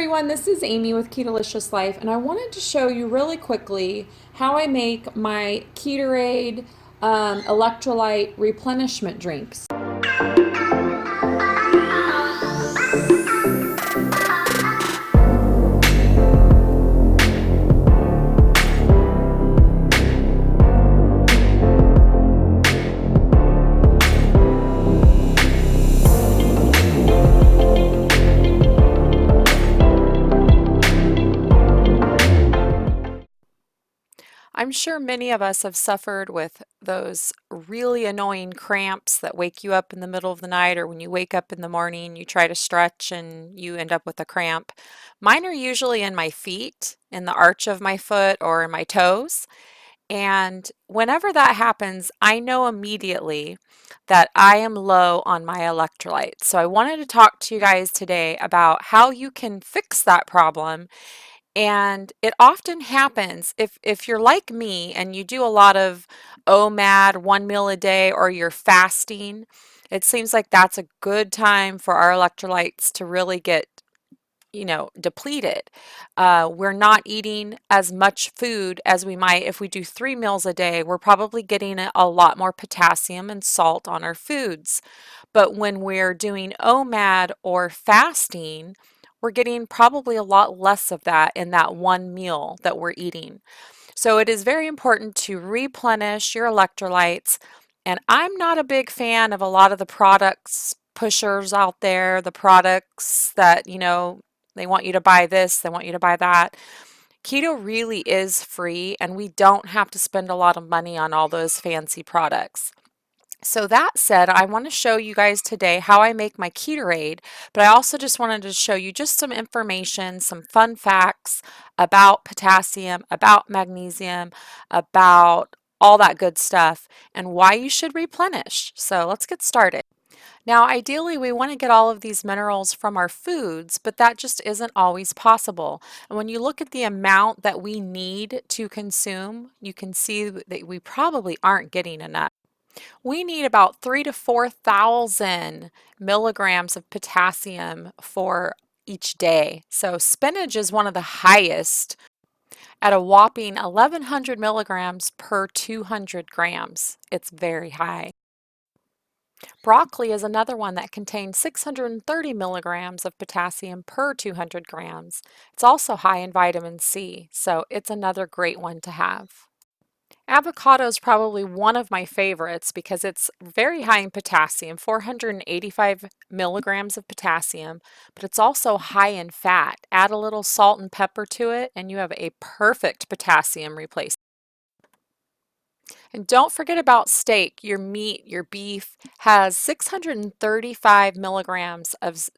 everyone, this is Amy with Keto Life, and I wanted to show you really quickly how I make my Ketoraide electrolyte replenishment drinks. I'm sure many of us have suffered with those really annoying cramps that wake you up in the middle of the night, or when you wake up in the morning, you try to stretch and you end up with a cramp. Mine are usually in my feet, in the arch of my foot, or in my toes. And whenever that happens, I know immediately that I am low on my electrolytes. So I wanted to talk to you guys today about how you can fix that problem, and it often happens if you're like me and you do a lot of OMAD, one meal a day, or you're fasting. It seems like that's a good time for our electrolytes to really get, depleted. We're not eating as much food as we might if we do 3 meals a day. We're probably getting a lot more potassium and salt on our foods. But when we're doing OMAD or fasting, we're getting probably a lot less of that in that one meal that we're eating. So it is very important to replenish your electrolytes. And I'm not a big fan of a lot of the products pushers out there, the products that, they want you to buy this, they want you to buy that. Keto really is free, and we don't have to spend a lot of money on all those fancy products. So that said, I want to show you guys today how I make my Ketoraide, but I also just wanted to show you just some information, some fun facts about potassium, about magnesium, about all that good stuff, and why you should replenish. So let's get started. Now, ideally, we want to get all of these minerals from our foods, but that just isn't always possible. And when you look at the amount that we need to consume, you can see that we probably aren't getting enough. We need about 3 to 4,000 milligrams of potassium for each day. So spinach is one of the highest at a whopping 1,100 milligrams per 200 grams. It's very high. Broccoli is another one that contains 630 milligrams of potassium per 200 grams. It's also high in vitamin C, so it's another great one to have. Avocado is probably one of my favorites because it's very high in potassium, 485 milligrams of potassium, but it's also high in fat. Add a little salt and pepper to it, and you have a perfect potassium replacement. And don't forget about steak. Your meat, your beef has 635 milligrams of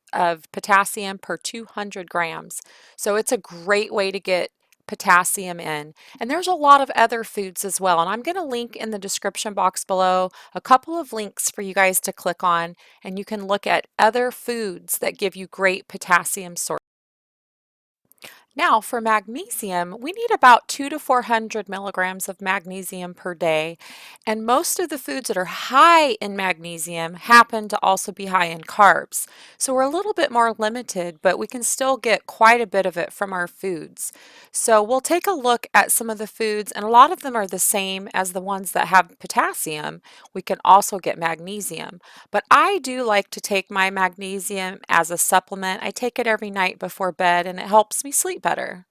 potassium per 200 grams. So it's a great way to get potassium in. And there's a lot of other foods as well. And I'm going to link in the description box below a couple of links for you guys to click on, and you can look at other foods that give you great potassium sources. Now, for magnesium, we need about 2 to 400 milligrams of magnesium per day, and most of the foods that are high in magnesium happen to also be high in carbs. So we're a little bit more limited, but we can still get quite a bit of it from our foods. So we'll take a look at some of the foods, and a lot of them are the same as the ones that have potassium. We can also get magnesium, but I do like to take my magnesium as a supplement. I take it every night before bed, and it helps me sleep better.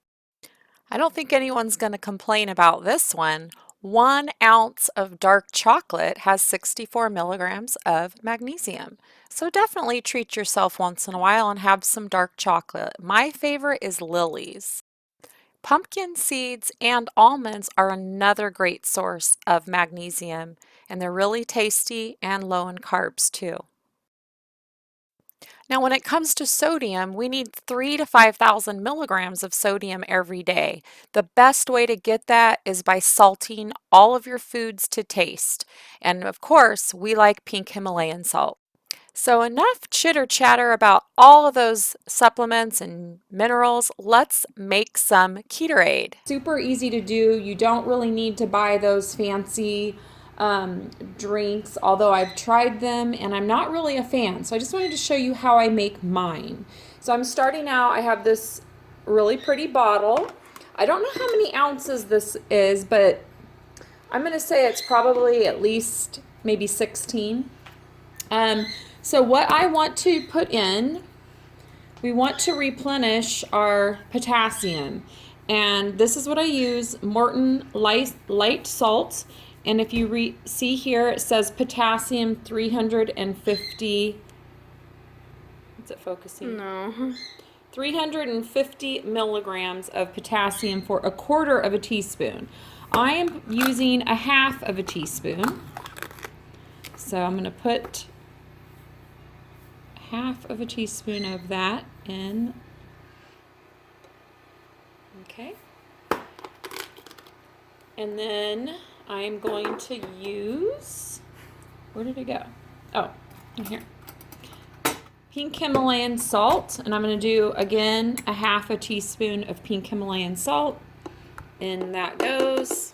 I don't think anyone's going to complain about this one. 1 ounce of dark chocolate has 64 milligrams of magnesium. So definitely treat yourself once in a while and have some dark chocolate. My favorite is Lily's. Pumpkin seeds and almonds are another great source of magnesium, and they're really tasty and low in carbs too. Now, when it comes to sodium, we need 3 to 5,000 milligrams of sodium every day. The best way to get that is by salting all of your foods to taste. And of course, we like Pink Himalayan salt. So enough chitter chatter about all of those supplements and minerals. Let's make some Ketoraide. Super easy to do. You don't really need to buy those fancy drinks, although I've tried them and I'm not really a fan. So I just wanted to show you how I make mine. So I'm starting out, I have this really pretty bottle. I don't know how many ounces this is, but I'm going to say it's probably at least maybe 16. So what I want to put in, we want to replenish our potassium. And this is what I use, Morton light salt. And if you see here, it says potassium 350. Is it focusing? No. 350 milligrams of potassium for a quarter of a teaspoon. I am using a half of a teaspoon. So I'm going to put half of a teaspoon of that in. Okay. And then I am going to use, where did it go? Oh, in here. Pink Himalayan salt, and I'm going to do again a half a teaspoon of pink Himalayan salt. In that goes.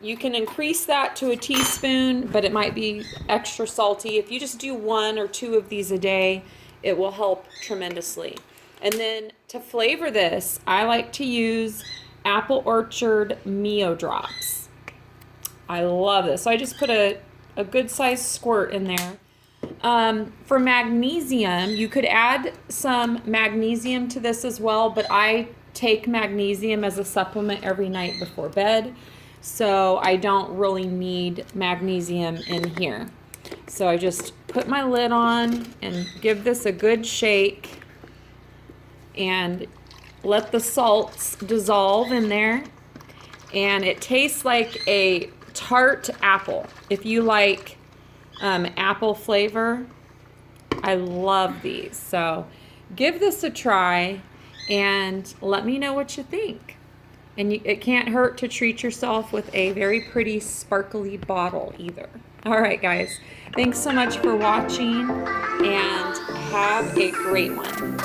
You can increase that to a teaspoon, but it might be extra salty. If you just do 1 or 2 of these a day, it will help tremendously. And then to flavor this, I like to use Apple Orchard Mio Drops. I love this. So I just put a good sized squirt in there. For magnesium, you could add some magnesium to this as well, but I take magnesium as a supplement every night before bed, so I don't really need magnesium in here. So I just put my lid on and give this a good shake and let the salts dissolve in there. And it tastes like a tart apple. If you like apple flavor, I love these. So give this a try and let me know what you think. And it can't hurt to treat yourself with a very pretty sparkly bottle either. All right, guys. Thanks so much for watching and have a great one.